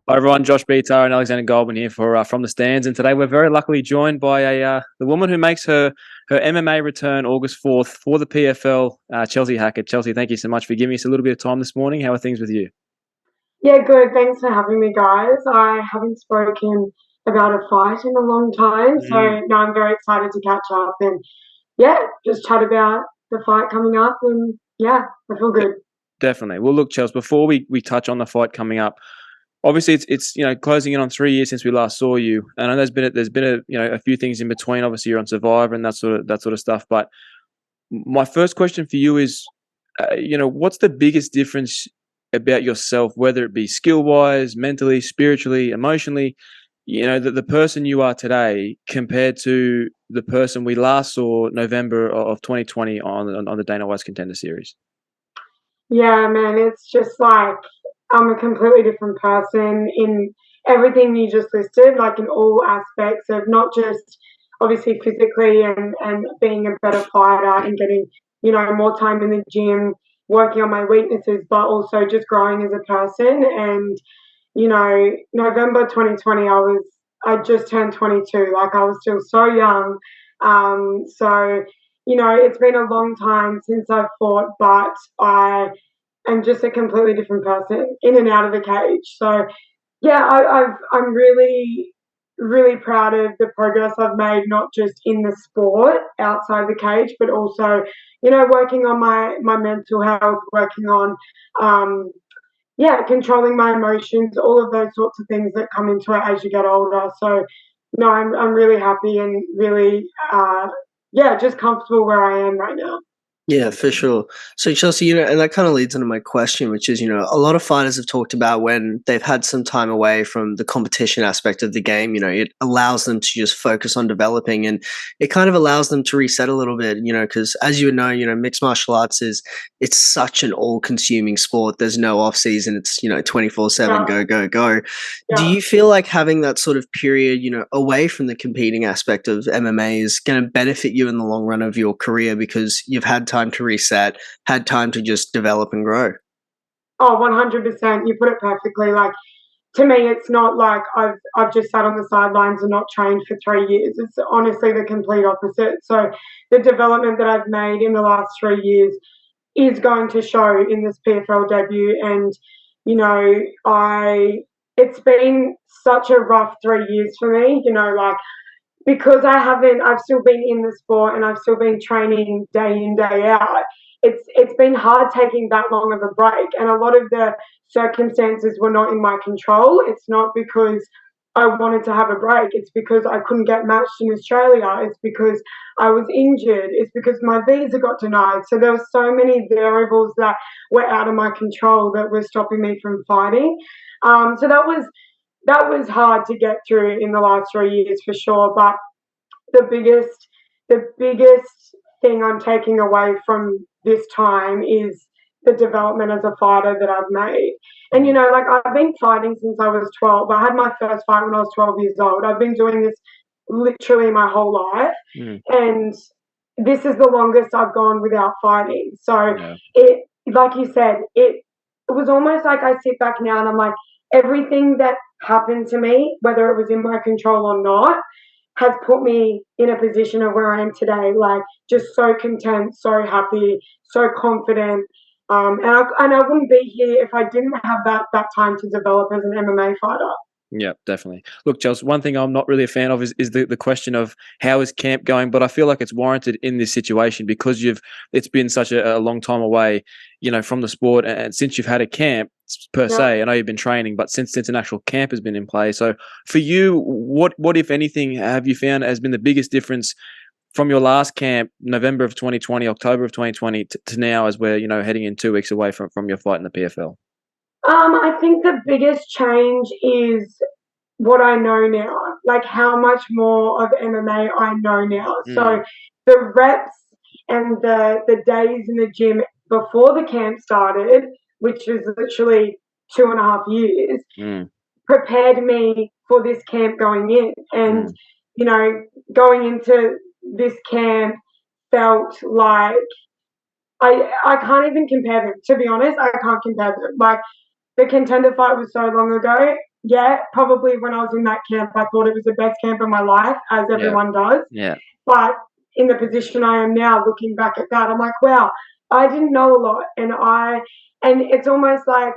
Hi everyone, Josh Beatar and Alexander Goldman here for From the Stands, and today we're very luckily joined by the woman who makes her MMA return August 4th for the PFL, Chelsea Hackett. Chelsea, thank you so much for giving us a little bit of time this morning. How are things with you? Yeah, good. Thanks for having me, guys. I haven't spoken about a fight in a long time, so now I'm very excited to catch up and yeah, just chat about the fight coming up. And yeah, I feel good. Definitely. Well, look, Chelsea, before we touch on the fight coming up, obviously it's closing in on 3 years since we last saw you, and I know there's been a few things in between. Obviously, you're on Survivor and that sort of stuff. But my first question for you is, what's the biggest difference about yourself, whether it be skill wise, mentally, spiritually, emotionally, the person you are today compared to the person we last saw November of 2020 on the Dana White's Contender Series? Yeah, man, it's just like I'm a completely different person in everything you just listed, like in all aspects of not just obviously physically and being a better fighter and getting, more time in the gym, working on my weaknesses, but also just growing as a person. And, November 2020, I just turned 22, like I was still so young. It's been a long time since I've fought, but I'm just a completely different person in and out of the cage. So yeah, I'm really, really proud of the progress I've made, not just in the sport outside the cage, but also, working on my mental health, working on, controlling my emotions, all of those sorts of things that come into it as you get older. So, no, I'm really happy and really, just comfortable where I am right now. Yeah, for sure. So Chelsea, and that kind of leads into my question, which is, a lot of fighters have talked about when they've had some time away from the competition aspect of the game, it allows them to just focus on developing, and it kind of allows them to reset a little bit, because as you know, mixed martial arts it's such an all-consuming sport. There's no off season. It's, 24/7, Yeah, go, go, go. Do yeah. you feel like having that sort of period, away from the competing aspect of MMA is going to benefit you in the long run of your career because you've had time to reset, had time to just develop and grow? Oh, 100%. You put it perfectly. Like, to me, it's not like I've just sat on the sidelines and not trained for 3 years. It's honestly the complete opposite. So the development that I've made in the last 3 years is going to show in this PFL debut. And, I it's been such a rough 3 years for me, like because I've still been in the sport and I've still been training day in, day out. It's been hard taking that long of a break, and a lot of the circumstances were not in my control. It's not because I wanted to have a break. It's because I couldn't get matched in Australia. It's because I was injured. It's because my visa got denied. So there were so many variables that were out of my control that were stopping me from fighting. So that was hard to get through in the last 3 years for sure. But the biggest the biggest thing I'm taking away from this time is the development as a fighter that I've made. And like I've been fighting since I was 12. I had my first fight when I was 12 years old. I've been doing this literally my whole life. Mm, And this is the longest I've gone without fighting. So yeah. it like you said, it was almost like I sit back now and I'm like, everything that happened to me, whether it was in my control or not, has put me in a position of where I am today, like just so content, so happy, so confident. And I wouldn't be here if I didn't have that time to develop as an MMA fighter. Yeah, definitely. Look, Chelsea, one thing I'm not really a fan of is the question of how is camp going, but I feel like it's warranted in this situation because it's been such a long time away, from the sport, and since you've had a camp per Yeah. se, I know you've been training, but since an actual camp has been in play. So for you, what if anything have you found has been the biggest difference from your last camp, November of 2020, October of 2020 to now, as we're heading in 2 weeks away from your fight in the PFL? I think the biggest change is what I know now, like how much more of MMA I know now. Mm, So the reps and the days in the gym before the camp started, which was literally 2.5 years, mm, prepared me for this camp going in. And, mm. you know, going into this camp felt like I can't even compare them. To be honest, I can't compare them. Like the contender fight was so long ago. yeah, probably when I was in that camp, I thought it was the best camp of my life, as everyone does. Yeah. But in the position I am now, looking back at that, I'm like, wow, I didn't know a lot, and it's almost like,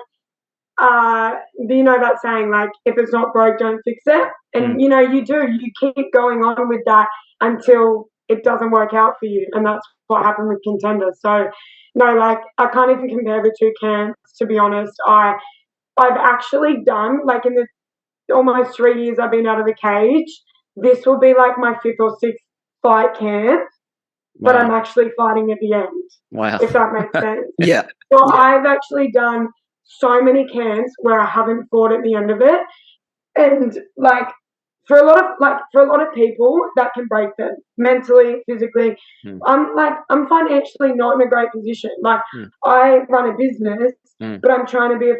you know that saying, like, if it's not broke, don't fix it. And you keep going on with that until it doesn't work out for you, and that's what happened with Contender. So no, like, I can't even compare the two camps, to be honest. I've actually done, like, in the almost 3 years I've been out of the cage, this will be like my 5th or 6th fight camp, but I'm actually fighting at the end. Wow. If that makes sense. Yeah. So I've actually done so many camps where I haven't fought at the end of it, and like for a lot of people that can break them mentally, physically. I'm financially not in a great position. Like, I run a business, but I'm trying to be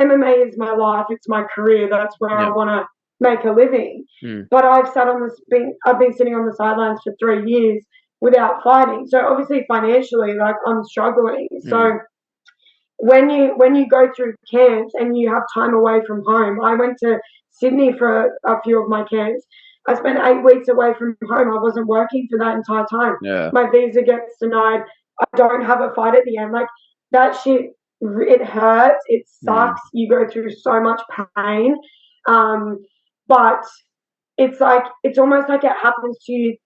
MMA is my life, it's my career, that's where I want to make a living. But I've been sitting on the sidelines for 3 years without fighting. So obviously financially, like, I'm struggling. So when you go through camps and you have time away from home, I went to Sydney for a few of my camps. I spent 8 weeks away from home. I wasn't working for that entire time. Yeah. My visa gets denied. I don't have a fight at the end. Like, that shit, it hurts. It sucks. You go through so much pain. But it's like, it's almost like it happens to you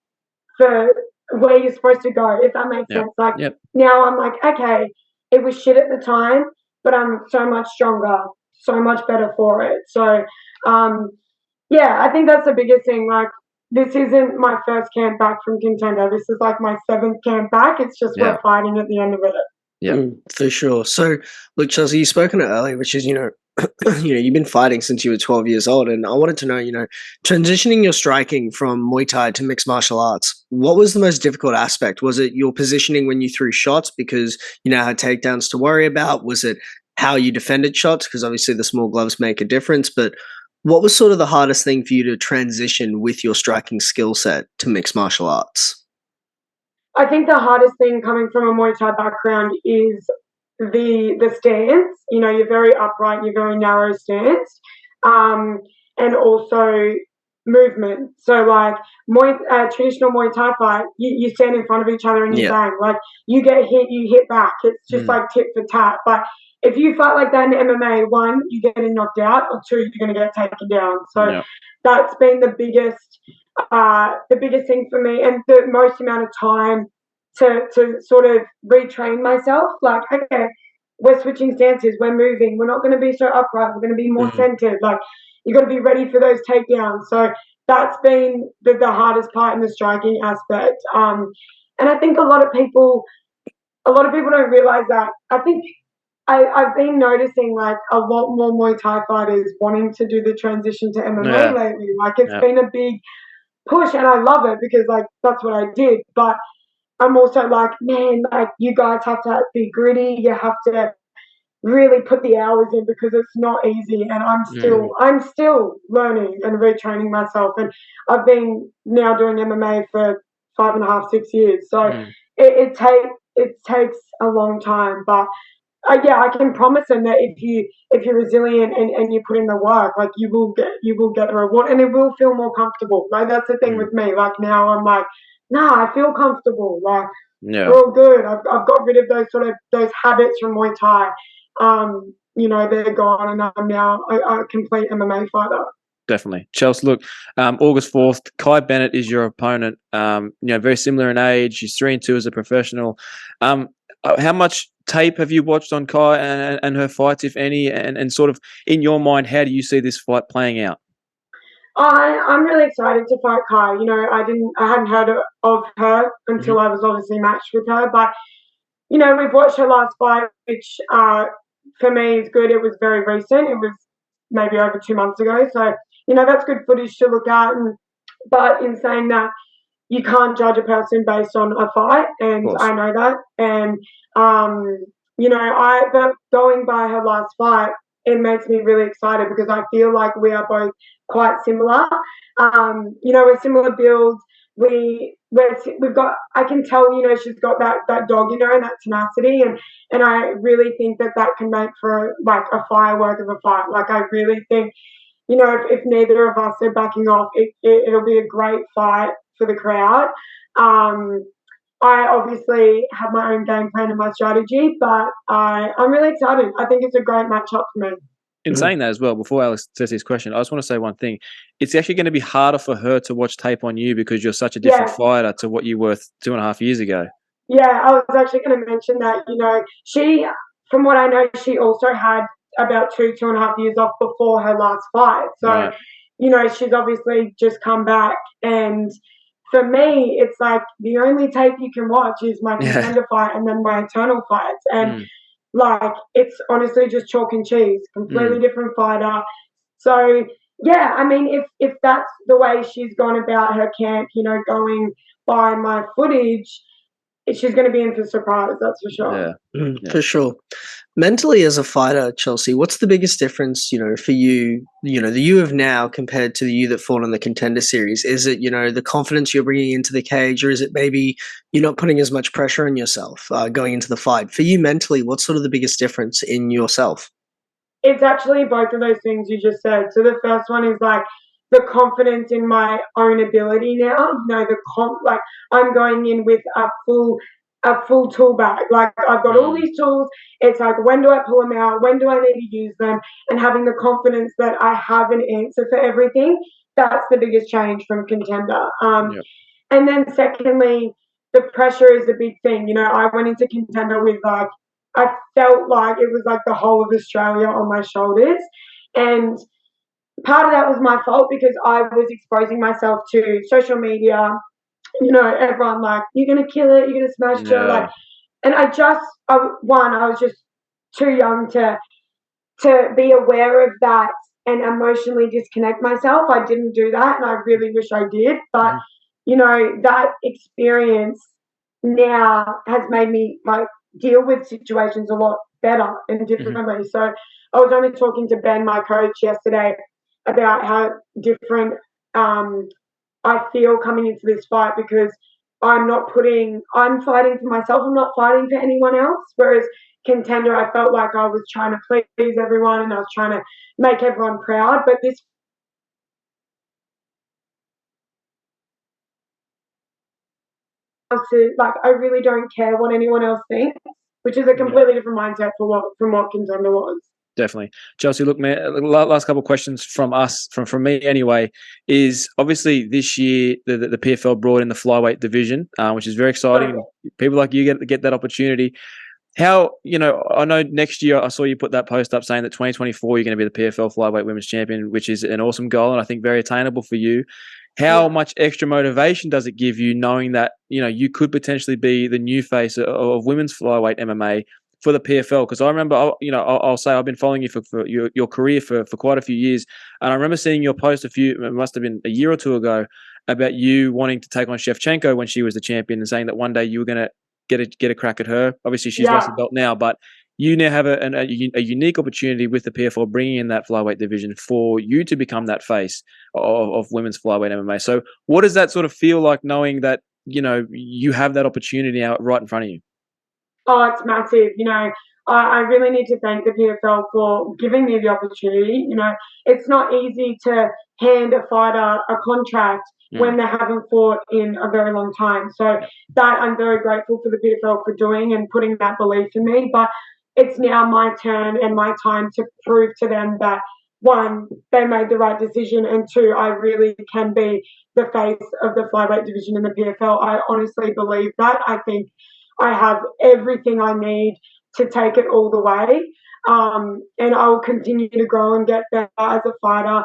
for where you're supposed to go, if that makes sense. Like, now I'm like, okay, it was shit at the time, but I'm so much stronger, so much better for it. So, I think that's the biggest thing. Like, this isn't my first camp back from Contender. This is like my 7th camp back. It's just we're fighting at the end of it. Yeah, for sure. So, look, Chelsea, you spoken earlier, which is, you've been fighting since you were 12 years old, and I wanted to know, transitioning your striking from Muay Thai to mixed martial arts, what was the most difficult aspect? Was it your positioning when you threw shots because you now had takedowns to worry about? Was it how you defended shots? Because obviously the small gloves make a difference, but what was sort of the hardest thing for you to transition with your striking skill set to mixed martial arts? I think the hardest thing coming from a Muay Thai background is the stance. You're very upright, you're very narrow stance, and also movement. So, like, traditional Muay Thai fight, you stand in front of each other and you bang. Like, you get hit, you hit back. It's just like tit for tat. But if you fight like that in MMA, 1, you're getting knocked out, or 2, you're going to get taken down. So that's been the biggest thing for me, and the most amount of time to sort of retrain myself. Like, okay, we're switching stances, we're moving, we're not going to be so upright, we're going to be more centered. Like, you got to be ready for those takedowns. So that's been the hardest part in the striking aspect. And I think a lot of people don't realize that. I think I've been noticing, like, a lot more Muay Thai fighters wanting to do the transition to MMA lately. Like, it's been a big push, and I love it because, like, that's what I did. But I'm also like, man, like, you guys have to be gritty. You have to really put the hours in because it's not easy. And I'm still learning and retraining myself. And I've been now doing MMA for 5.5, 6 years. So it takes a long time. But I can promise them that if you're resilient and you put in the work, like, you will get the reward, and it will feel more comfortable. Like, that's the thing with me. Like, now I'm like, nah, I feel comfortable. Like, we're all good. I've got rid of those habits from Muay Thai. They're gone, and I'm now a complete MMA fighter. Definitely. Chelsea, look, August 4th, Kai Bennett is your opponent. Very similar in age. She's 3-2 as a professional. How much tape have you watched on Kai and her fights, if any? And sort of, in your mind, how do you see this fight playing out? I'm really excited to fight Kai. I hadn't heard of her until I was obviously matched with her. But, we've watched her last fight, which for me is good. It was very recent. It was maybe over 2 months ago. So, that's good footage to look at. But in saying that, you can't judge a person based on a fight, and I know that. And, but going by her last fight, it makes me really excited because I feel like we are both quite similar. We're similar builds. we've got, I can tell, she's got that dog in her and that tenacity, and I really think that can make for like a firework of a fight. Like I really think, if neither of us are backing off, it'll be a great fight for the crowd. I obviously have my own game plan and my strategy, but I'm really excited. I think it's a great matchup for me. In saying that as well, before Alex says his question, I just want to say one thing. It's actually going to be harder for her to watch tape on you because you're such a different fighter to what you were 2.5 years ago. Yeah, I was actually going to mention that, she, from what I know, she also had about 2.5 years off before her last fight. So, right. She's obviously just come back. And for me, it's like the only tape you can watch is my contender fight and then my eternal fights. And like, it's honestly just chalk and cheese, completely different fighter. So, yeah, I mean, if that's the way she's gone about her camp, going by my footage, she's going to be in for surprise, that's for sure. Yeah. For sure. Mentally, as a fighter, Chelsea, what's the biggest difference, for you, the you of now compared to the you that fought in the Contender Series? Is it, the confidence you're bringing into the cage, or is it maybe you're not putting as much pressure on yourself going into the fight? For you mentally, what's sort of the biggest difference in yourself? It's actually both of those things you just said. So the first one is like the confidence in my own ability now. Like I'm going in with a full tool bag. Like I've got all these tools. It's like, when do I pull them out? When do I need to use them? And having the confidence that I have an answer for everything. That's the biggest change from Contender. And then secondly, the pressure is a big thing. I went into Contender with like, I felt like it was like the whole of Australia on my shoulders. And part of that was my fault because I was exposing myself to social media. Everyone like, you're going to kill it, you're going to smash it. Like, and I was just too young to be aware of that and emotionally disconnect myself. I didn't do that, and I really wish I did. But, that experience now has made me like deal with situations a lot better and differently. So I was only talking to Ben, my coach, yesterday about how different I feel coming into this fight, because I'm fighting for myself. I'm not fighting for anyone else. Whereas Contender, I felt like I was trying to please everyone and I was trying to make everyone proud. But this, like, I really don't care what anyone else thinks, which is a completely different mindset from what Contender was. Definitely. Chelsea, look, man, last couple of questions from us, from me anyway, is obviously this year the PFL brought in the Flyweight Division, which is very exciting. People like you get that opportunity. How, I know next year I saw you put that post up saying that 2024 you're going to be the PFL Flyweight Women's Champion, which is an awesome goal and I think very attainable for you. How much extra motivation does it give you knowing that, you could potentially be the new face of women's flyweight MMA for the PFL? Because I remember, I'll say I've been following you for your career for quite a few years, and I remember seeing your post it must have been a year or two ago, about you wanting to take on Shevchenko when she was the champion, and saying that one day you were going to get a crack at her. Obviously, she's lost the belt now, but you now have a unique opportunity with the PFL bringing in that flyweight division for you to become that face of women's flyweight MMA. So what does that sort of feel like, knowing that, you have that opportunity now right in front of you? Oh, it's massive. I really need to thank the PFL for giving me the opportunity. It's not easy to hand a fighter a contract when they haven't fought in a very long time. So that I'm very grateful for the PFL for doing and putting that belief in me. But it's now my turn and my time to prove to them that, one, they made the right decision, and two, I really can be the face of the flyweight division in the PFL. I honestly believe that. I think I have everything I need to take it all the way. And I will continue to grow and get better as a fighter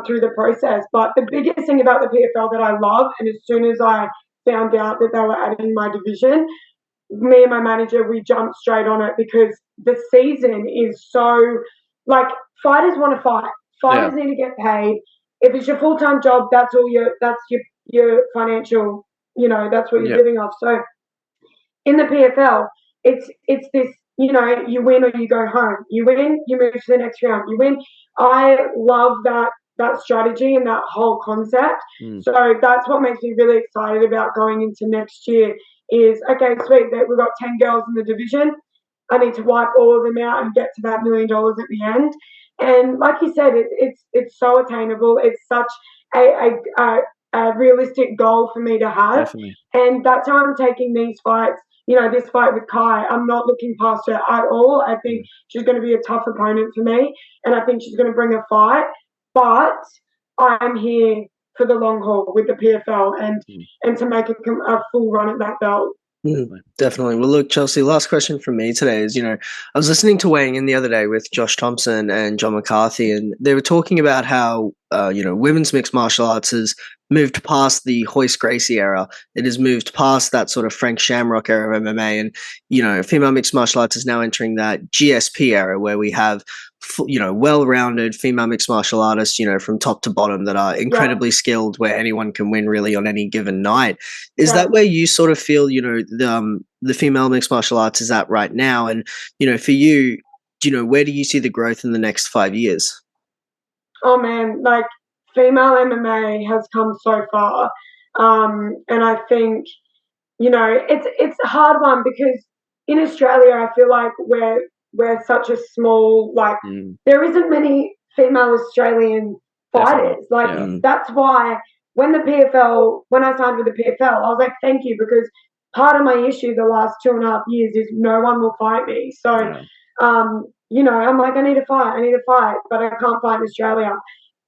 through the process. But the biggest thing about the PFL that I love, and as soon as I found out that they were adding my division, me and my manager, we jumped straight on it, because the season is so, like, fighters want to fight. Fighters need to get paid. If it's your full-time job, that's your financial, that's what you're living off. So in the PFL, it's this, you win or you go home. You win, you move to the next round. You win. I love that that strategy and that whole concept. So that's what makes me really excited about going into next year is, okay, sweet, that we've got 10 girls in the division. I need to wipe all of them out and get to that $1 million at the end. And like you said, it's so attainable. It's such a realistic goal for me to have. Definitely. And that's how I'm taking these fights. You know, this fight with Kai, I'm not looking past her at all. I think she's going to be a tough opponent for me, and I think she's going to bring a fight. But I'm here for the long haul with the PFL and to make a full run at that belt. Definitely. Well, look, Chelsea, last question from me today is, I was listening to Weighing In the other day with Josh Thompson and John McCarthy, and they were talking about how, women's mixed martial arts has moved past the Hoist Gracie era. It has moved past that sort of Frank Shamrock era of MMA. And, female mixed martial arts is now entering that GSP era where we have, well-rounded female mixed martial artists, from top to bottom that are incredibly skilled where anyone can win really on any given night. Is that where you sort of feel, the female mixed martial arts is at right now? And, for you, where do you see the growth in the next 5 years? Oh man, like female MMA has come so far. And I think, it's a hard one because in Australia, I feel like we're such a small, there isn't many female Australian fighters. That's why when I signed with the PFL, I was like, thank you, because part of my issue the last 2.5 years is no one will fight me. So, I'm like, I need to fight, but I can't fight in Australia.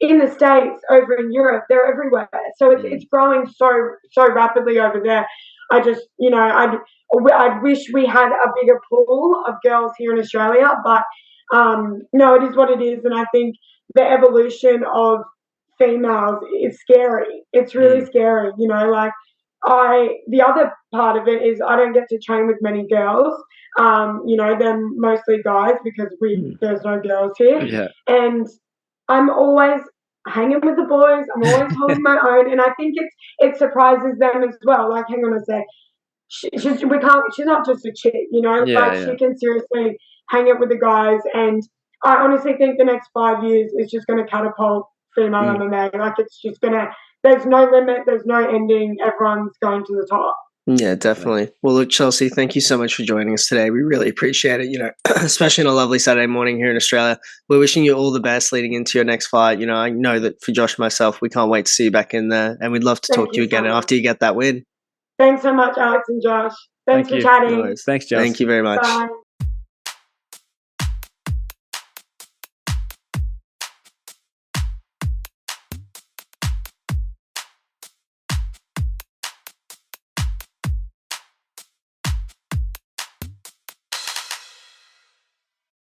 In the States, over in Europe, they're everywhere. So it's growing so rapidly over there. I just, I wish we had a bigger pool of girls here in Australia, but no, it is what it is. And I think the evolution of females is scary. It's really scary, the other part of it is I don't get to train with many girls. They're mostly guys because there's no girls here. Yeah. And I'm always hanging with the boys. I'm always holding my own, and I think it surprises them as well. Like, hang on a sec, she's not just a chick, she can seriously hang out with the guys. And I honestly think the next 5 years is just going to catapult female MMA. Like, it's just gonna. There's no limit. There's no ending. Everyone's going to the top. Yeah, definitely. Well, look, Chelsea, thank you so much for joining us today. We really appreciate it, especially on a lovely Saturday morning here in Australia. We're wishing you all the best leading into your next fight. I know that for Josh and myself, we can't wait to see you back in there, and we'd love to talk to you again after you get that win. Thanks so much, Alex and Josh. Thanks for chatting. No worries. Thanks, Josh. Thank you very much. Bye.